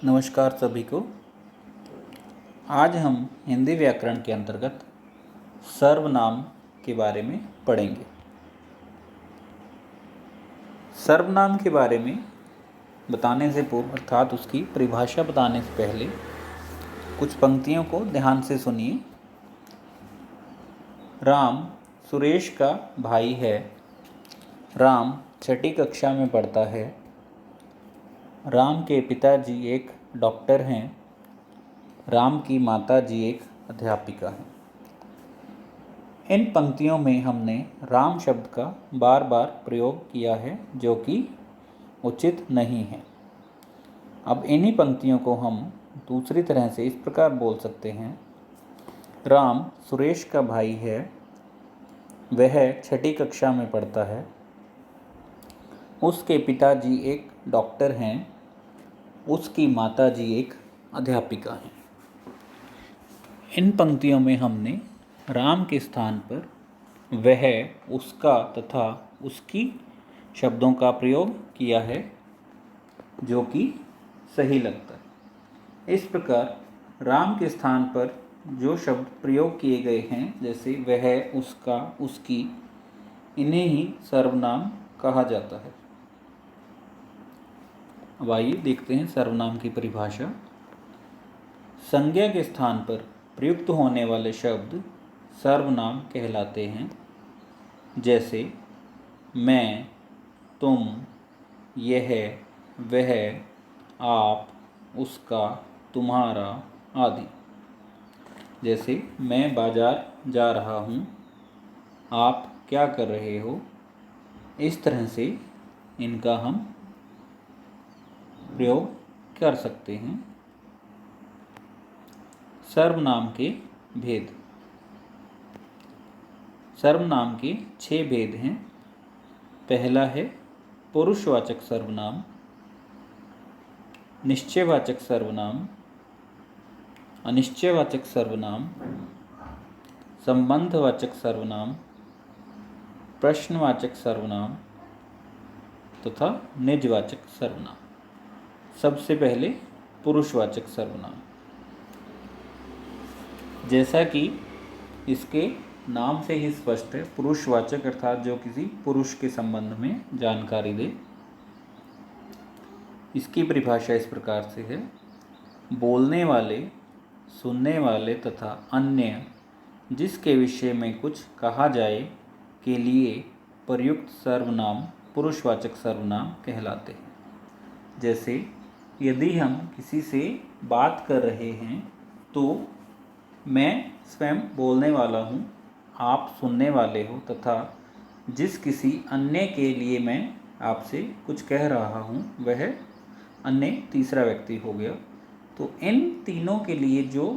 नमस्कार सभी को। आज हम हिंदी व्याकरण के अंतर्गत सर्वनाम के बारे में पढ़ेंगे। सर्वनाम के बारे में बताने से पूर्व अर्थात उसकी परिभाषा बताने से पहले कुछ पंक्तियों को ध्यान से सुनिए। राम सुरेश का भाई है। राम छठी कक्षा में पढ़ता है। राम के पिताजी एक डॉक्टर हैं। राम की माताजी एक अध्यापिका हैं। इन पंक्तियों में हमने राम शब्द का बार बार प्रयोग किया है, जो कि उचित नहीं है। अब इन्हीं पंक्तियों को हम दूसरी तरह से इस प्रकार बोल सकते हैं। राम सुरेश का भाई है। वह छठी कक्षा में पढ़ता है। उसके पिताजी एक डॉक्टर हैं। उसकी माताजी एक अध्यापिका हैं। इन पंक्तियों में हमने राम के स्थान पर वह, उसका तथा उसकी शब्दों का प्रयोग किया है, जो कि सही लगता है। इस प्रकार राम के स्थान पर जो शब्द प्रयोग किए गए हैं, जैसे वह, उसका, उसकी, इन्हें ही सर्वनाम कहा जाता है। अब आइए देखते हैं सर्वनाम की परिभाषा। संज्ञा के स्थान पर प्रयुक्त होने वाले शब्द सर्वनाम कहलाते हैं, जैसे मैं, तुम, यह, वह, आप, उसका, तुम्हारा आदि। जैसे मैं बाजार जा रहा हूँ, आप क्या कर रहे हो। इस तरह से इनका हम प्रयोग कर सकते हैं। सर्वनाम के भेद। सर्वनाम के 6 भेद हैं। पहला है पुरुषवाचक सर्वनाम, निश्चयवाचक सर्वनाम, अनिश्चयवाचक सर्वनाम, संबंधवाचक सर्वनाम, प्रश्नवाचक सर्वनाम तथा निजवाचक सर्वनाम। सबसे पहले पुरुषवाचक सर्वनाम। जैसा कि इसके नाम से ही स्पष्ट है, पुरुषवाचक अर्थात जो किसी पुरुष के संबंध में जानकारी दे। इसकी परिभाषा इस प्रकार से है। बोलने वाले, सुनने वाले तथा अन्य जिसके विषय में कुछ कहा जाए के लिए प्रयुक्त सर्वनाम पुरुषवाचक सर्वनाम कहलाते हैं। जैसे यदि हम किसी से बात कर रहे हैं तो मैं स्वयं बोलने वाला हूँ, आप सुनने वाले हो, तथा जिस किसी अन्य के लिए मैं आपसे कुछ कह रहा हूँ वह अन्य तीसरा व्यक्ति हो गया। तो इन तीनों के लिए जो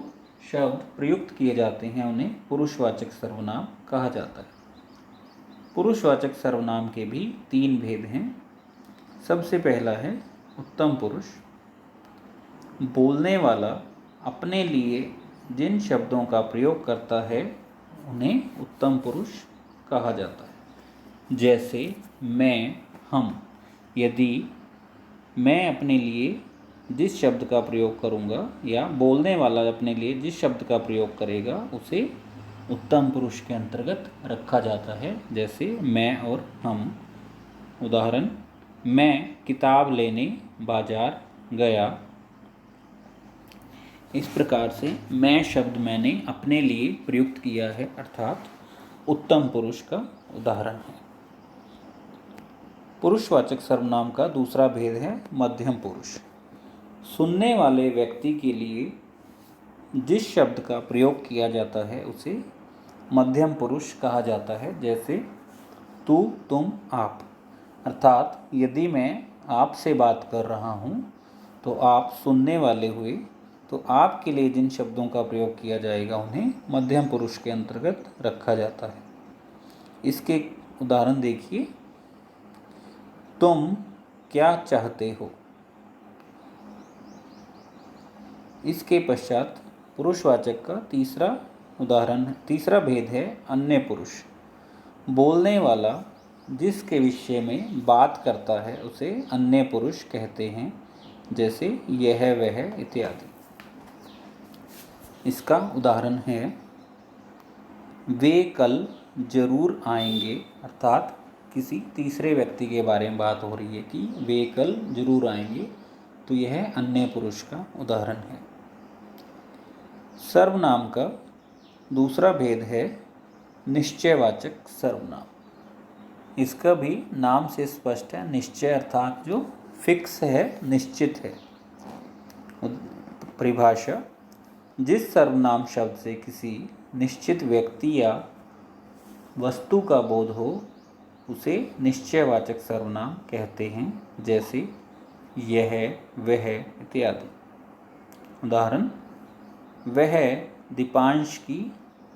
शब्द प्रयुक्त किए जाते हैं उन्हें पुरुषवाचक सर्वनाम कहा जाता है। पुरुषवाचक सर्वनाम के भी 3 भेद हैं। सबसे पहला है उत्तम पुरुष। बोलने वाला अपने लिए जिन शब्दों का प्रयोग करता है उन्हें उत्तम पुरुष कहा जाता है। जैसे मैं, हम। यदि मैं अपने लिए जिस शब्द का प्रयोग करूँगा या बोलने वाला अपने लिए जिस शब्द का प्रयोग करेगा उसे उत्तम पुरुष के अंतर्गत रखा जाता है। जैसे मैं और हम। उदाहरण, मैं किताब लेने बाजार गया। इस प्रकार से मैं शब्द मैंने अपने लिए प्रयुक्त किया है, अर्थात उत्तम पुरुष का उदाहरण है। पुरुषवाचक सर्वनाम का दूसरा भेद है मध्यम पुरुष। सुनने वाले व्यक्ति के लिए जिस शब्द का प्रयोग किया जाता है उसे मध्यम पुरुष कहा जाता है। जैसे तू, तुम, आप। अर्थात यदि मैं आपसे बात कर रहा हूँ तो आप सुनने वाले हुए, तो आपके लिए जिन शब्दों का प्रयोग किया जाएगा उन्हें मध्यम पुरुष के अंतर्गत रखा जाता है। इसके उदाहरण देखिए। तुम क्या चाहते हो। इसके पश्चात पुरुषवाचक का तीसरा भेद है अन्य पुरुष। बोलने वाला जिसके विषय में बात करता है उसे अन्य पुरुष कहते हैं। जैसे यह वह इत्यादि। इसका उदाहरण है वे कल जरूर आएंगे, अर्थात किसी तीसरे व्यक्ति के बारे में बात हो रही है कि वे कल जरूर आएंगे, तो यह अन्य पुरुष का उदाहरण है। सर्वनाम का दूसरा भेद है निश्चयवाचक सर्वनाम। इसका भी नाम से स्पष्ट है, निश्चय अर्थात जो फिक्स है, निश्चित है। परिभाषा: जिस सर्वनाम शब्द से किसी निश्चित व्यक्ति या वस्तु का बोध हो उसे निश्चयवाचक सर्वनाम कहते हैं, जैसे यह वह इत्यादि। उदाहरण: वह दीपांश की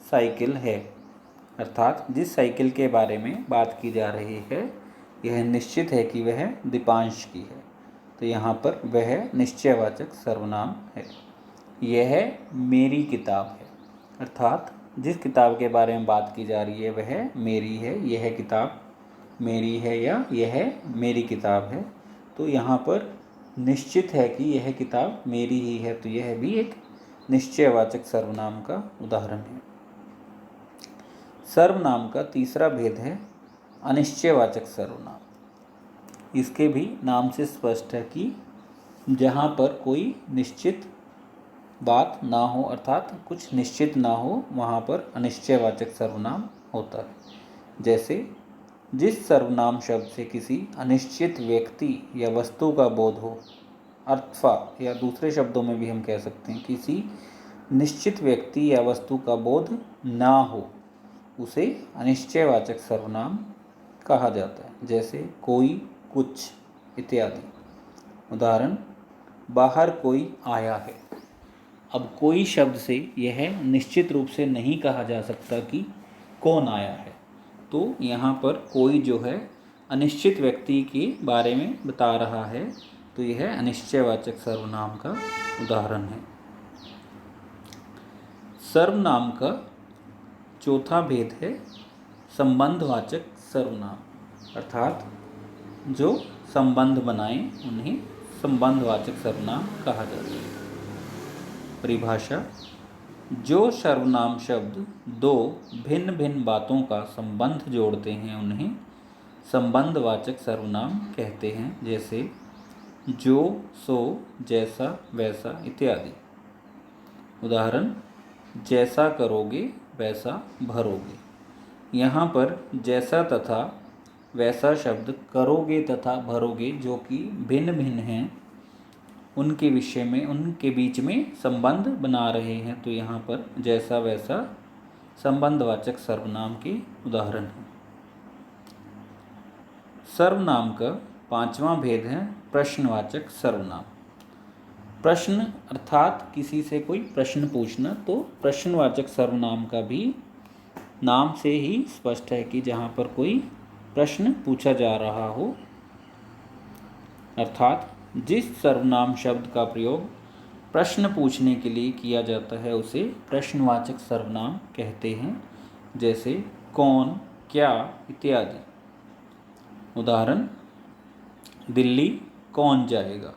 साइकिल है, अर्थात जिस साइकिल के बारे में बात की जा रही है यह निश्चित है कि वह दीपांश की है, तो यहाँ पर वह निश्चयवाचक सर्वनाम है। यह मेरी किताब है, अर्थात जिस किताब के बारे में बात की जा रही है वह मेरी है, यह किताब मेरी है या यह मेरी किताब है, तो यहाँ पर निश्चित है कि यह किताब मेरी ही है, तो यह भी एक निश्चयवाचक सर्वनाम का उदाहरण है। सर्वनाम का तीसरा भेद है अनिश्चयवाचक सर्वनाम। इसके भी नाम से स्पष्ट है कि जहाँ पर कोई निश्चित बात ना हो, अर्थात कुछ निश्चित ना हो, वहाँ पर अनिश्चयवाचक सर्वनाम होता है। जैसे जिस सर्वनाम शब्द से किसी अनिश्चित व्यक्ति या वस्तु का बोध हो, अथवा या दूसरे शब्दों में भी हम कह सकते हैं किसी निश्चित व्यक्ति या वस्तु का बोध ना हो, उसे अनिश्चयवाचक सर्वनाम कहा जाता है, जैसे कोई, कुछ इत्यादि। उदाहरण: बाहर कोई आया है। अब कोई शब्द से यह निश्चित रूप से नहीं कहा जा सकता कि कौन आया है, तो यहाँ पर कोई जो है अनिश्चित व्यक्ति के बारे में बता रहा है, तो यह अनिश्चयवाचक सर्वनाम का उदाहरण है। सर्वनाम का चौथा भेद है संबंधवाचक सर्वनाम, अर्थात जो संबंध बनाएं उन्हें संबंधवाचक सर्वनाम कहा जाता है। परिभाषा: जो सर्वनाम शब्द दो भिन्न भिन्न बातों का संबंध जोड़ते हैं उन्हें संबंधवाचक सर्वनाम कहते हैं, जैसे जो, सो, जैसा, वैसा इत्यादि। उदाहरण: जैसा करोगे वैसा भरोगे। यहाँ पर जैसा तथा वैसा शब्द करोगे तथा भरोगे जो कि भिन्न भिन्न हैं, उनके विषय में, उनके बीच में संबंध बना रहे हैं, तो यहाँ पर जैसा वैसा संबंधवाचक सर्वनाम के उदाहरण हैं। सर्वनाम का पांचवा भेद है प्रश्नवाचक सर्वनाम। प्रश्न अर्थात किसी से कोई प्रश्न पूछना, तो प्रश्नवाचक सर्वनाम का भी नाम से ही स्पष्ट है कि जहाँ पर कोई प्रश्न पूछा जा रहा हो, अर्थात जिस सर्वनाम शब्द का प्रयोग प्रश्न पूछने के लिए किया जाता है उसे प्रश्नवाचक सर्वनाम कहते हैं, जैसे कौन, क्या इत्यादि। उदाहरण: दिल्ली कौन जाएगा।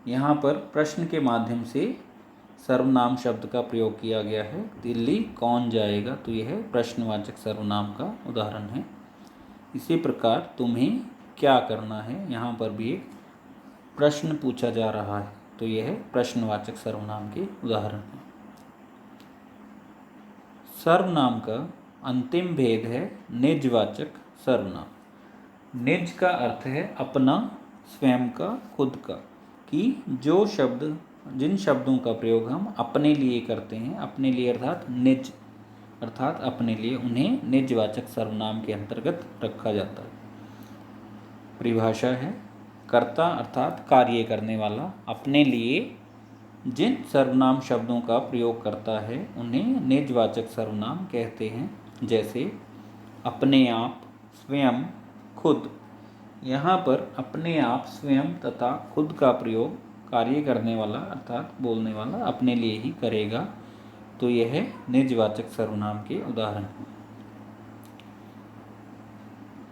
यहाँ पर प्रश्न के माध्यम से सर्वनाम शब्द का प्रयोग किया गया है, दिल्ली कौन जाएगा, तो यह प्रश्नवाचक सर्वनाम का उदाहरण है। इसी प्रकार तुम्हें क्या करना है, यहाँ पर भी एक प्रश्न पूछा जा रहा है, तो यह प्रश्नवाचक सर्वनाम के उदाहरण है। सर्वनाम का अंतिम भेद है निजवाचक सर्वनाम। निज का अर्थ है अपना, स्वयं का, खुद का, कि जो शब्द, जिन शब्दों का प्रयोग हम अपने लिए करते हैं, अपने लिए अर्थात निज अर्थात अपने लिए, उन्हें निजवाचक सर्वनाम के अंतर्गत रखा जाता है। परिभाषा है कर्ता अर्थात कार्य करने वाला अपने लिए जिन सर्वनाम शब्दों का प्रयोग करता है उन्हें निजवाचक सर्वनाम कहते हैं, जैसे अपने आप, स्वयं, खुद। यहाँ पर अपने आप, स्वयं तथा खुद का प्रयोग कार्य करने वाला अर्थात बोलने वाला अपने लिए ही करेगा, तो यह निजवाचक सर्वनाम के उदाहरण हैं।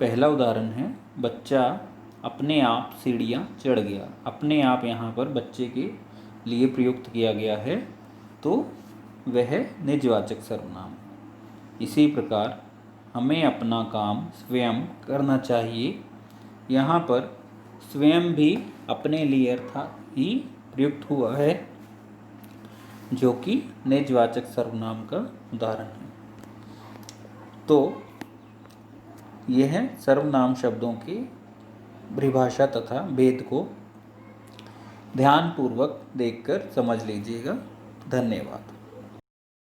पहला उदाहरण है बच्चा अपने आप सीढ़ियाँ चढ़ गया। अपने आप यहाँ पर बच्चे के लिए प्रयुक्त किया गया है, तो वह निजवाचक सर्वनाम। इसी प्रकार हमें अपना काम स्वयं करना चाहिए। यहाँ पर स्वयं भी अपने लिए अर्थात ही प्रयुक्त हुआ है, जो कि निजवाचक सर्वनाम का उदाहरण है। तो यह सर्वनाम शब्दों की परिभाषा तथा भेद को ध्यानपूर्वक देखकर समझ लीजिएगा। धन्यवाद।